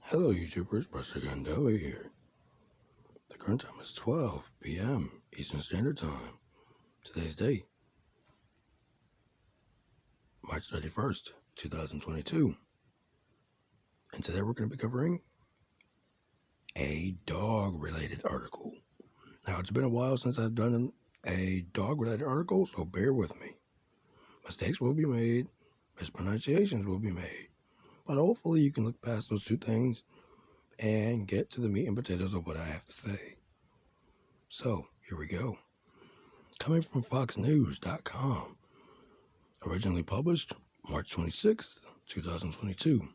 Hello YouTubers, Buster Gandoa here. The current time is 12 p.m. Eastern Standard Time. Today's date, March 31st, 2022. And today we're going to be covering a dog-related article. Now, it's been a while since I've done a dog-related article, so bear with me. Mistakes will be made, mispronunciations will be made, but hopefully you can look past those two things and get to the meat and potatoes of what I have to say. So, here we go. Coming from foxnews.com, originally published March 26th, 2022.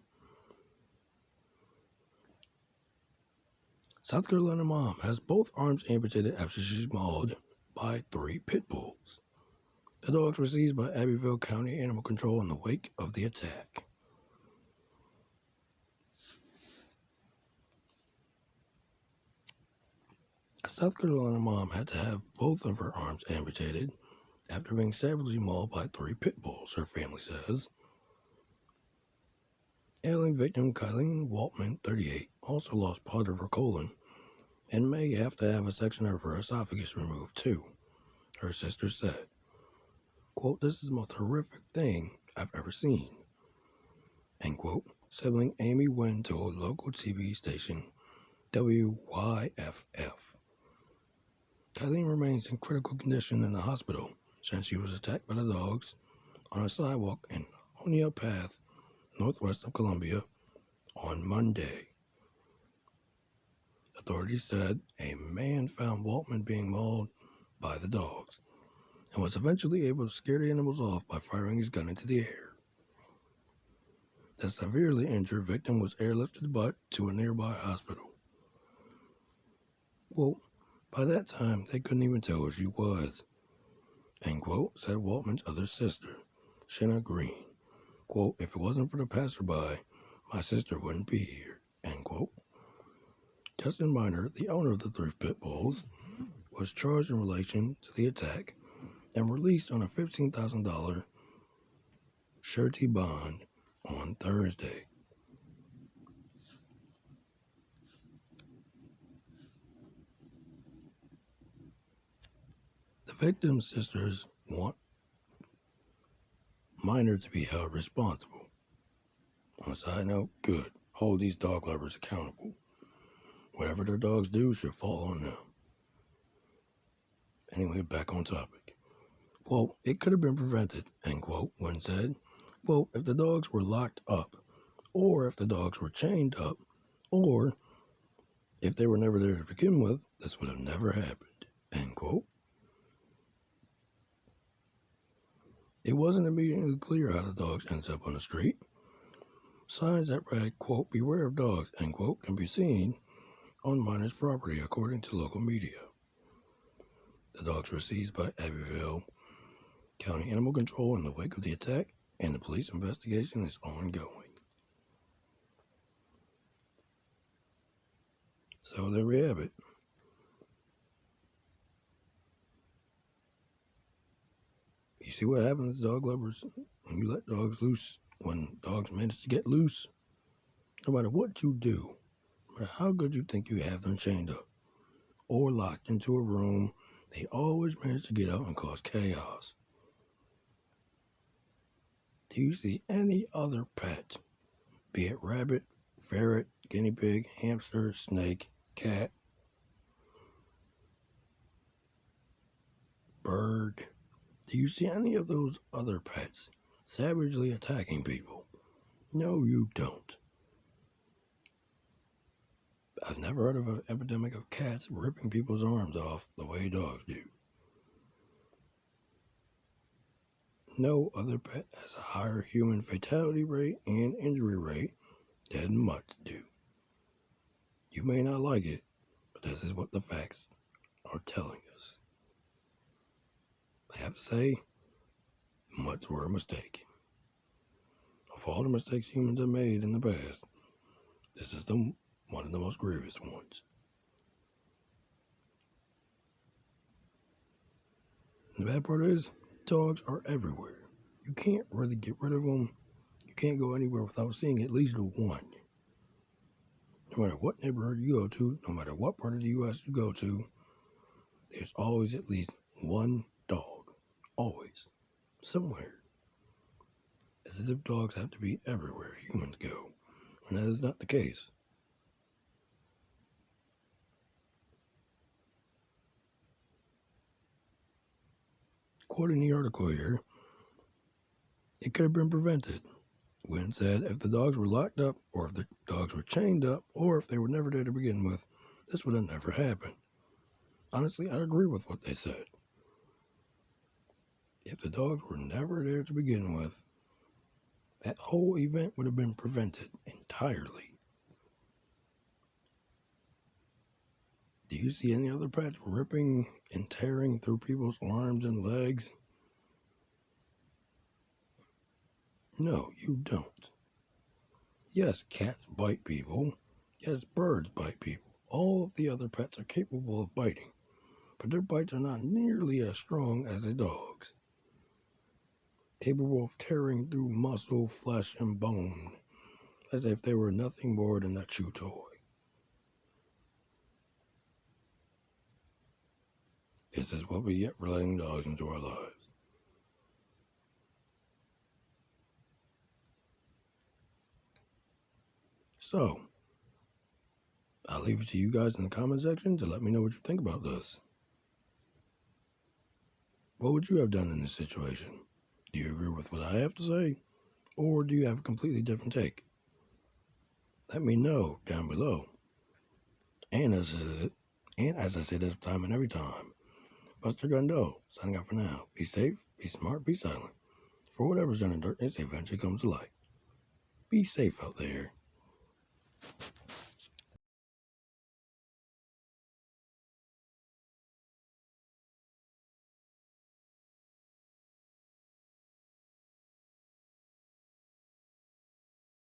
South Carolina mom has both arms amputated after she's mauled by 3 pit bulls. The dogs were seized by Abbeville County Animal Control in the wake of the attack. A South Carolina mom had to have both of her arms amputated after being savagely mauled by 3 pit bulls, her family says. Ailing victim Kylie Waltman, 38, also lost part of her colon and may have to have a section of her esophagus removed too, her sister said. Quote, "This is the most horrific thing I've ever seen," end quote, sibling Amy Wynn told local TV station WYFF. Kylie remains in critical condition in the hospital since she was attacked by the dogs on a sidewalk in Honia Path, northwest of Columbia, on Monday. Authorities said a man found Waltman being mauled by the dogs and was eventually able to scare the animals off by firing his gun into the air. The severely injured victim was airlifted to a nearby hospital. Quote, "By that time, they couldn't even tell who she was," end quote, said Waltman's other sister, Shanna Green. Quote, "If it wasn't for the passerby, my sister wouldn't be here," end quote. Justin Miner, the owner of the 3 pit bulls, was charged in relation to the attack and released on a $15,000 surety bond on Thursday. The victim's sisters want Miner to be held responsible. On a side note, good. Hold these dog lovers accountable. Whatever their dogs do should fall on them. Anyway, back on topic. Quote, "It could have been prevented," end quote, Wynn said. Quote, "If the dogs were locked up, or if the dogs were chained up, or if they were never there to begin with, this would have never happened," end quote. It wasn't immediately clear how the dogs ended up on the street. Signs that read, quote, "Beware of dogs," end quote, can be seen on Miner's property, according to local media. The dogs were seized by Abbeville County Animal Control in the wake of the attack, and the police investigation is ongoing. So there we have it. You see what happens, dog lovers, when you let dogs loose, when dogs manage to get loose? No matter what you do, no matter how good you think you have them chained up or locked into a room, they always manage to get out and cause chaos. Do you see any other pet, be it rabbit, ferret, guinea pig, hamster, snake, cat, bird? Do you see any of those other pets savagely attacking people? No, you don't. I've never heard of an epidemic of cats ripping people's arms off the way dogs do. No other pet has a higher human fatality rate and injury rate than mutts do. You may not like it, but this is what the facts are telling us. I have to say, mutts were a mistake. Of all the mistakes humans have made in the past, this is one of the most grievous ones. And the bad part is, dogs are everywhere. You can't really get rid of them. You can't go anywhere without seeing at least one. no matter what neighborhood you go to, no matter what part of the U.S. you go to, there's always at least one dog. Always. Somewhere. As if dogs have to be everywhere humans go. And that is not the case. Quoting the article here, it could have been prevented when it said if the dogs were locked up, or if the dogs were chained up, or if they were never there to begin with, this would have never happened. Honestly, I agree with what they said. If the dogs were never there to begin with, that whole event would have been prevented entirely. Do you see any other pets ripping and tearing through people's arms and legs? No, you don't. Yes, cats bite people. Yes, birds bite people. All of the other pets are capable of biting, but their bites are not nearly as strong as a dog's. Capable of tearing through muscle, flesh, and bone, as if they were nothing more than a chew toy. This is what we get for letting dogs into our lives. So, I'll leave it to you guys in the comment section to let me know what you think about this. What would you have done in this situation? Do you agree with what I have to say? Or do you have a completely different take? Let me know down below. And as I say this time and every time, Buster Gundo, signing out for now. Be safe, be smart, be silent. For whatever's done in darkness eventually comes to light. Be safe out there.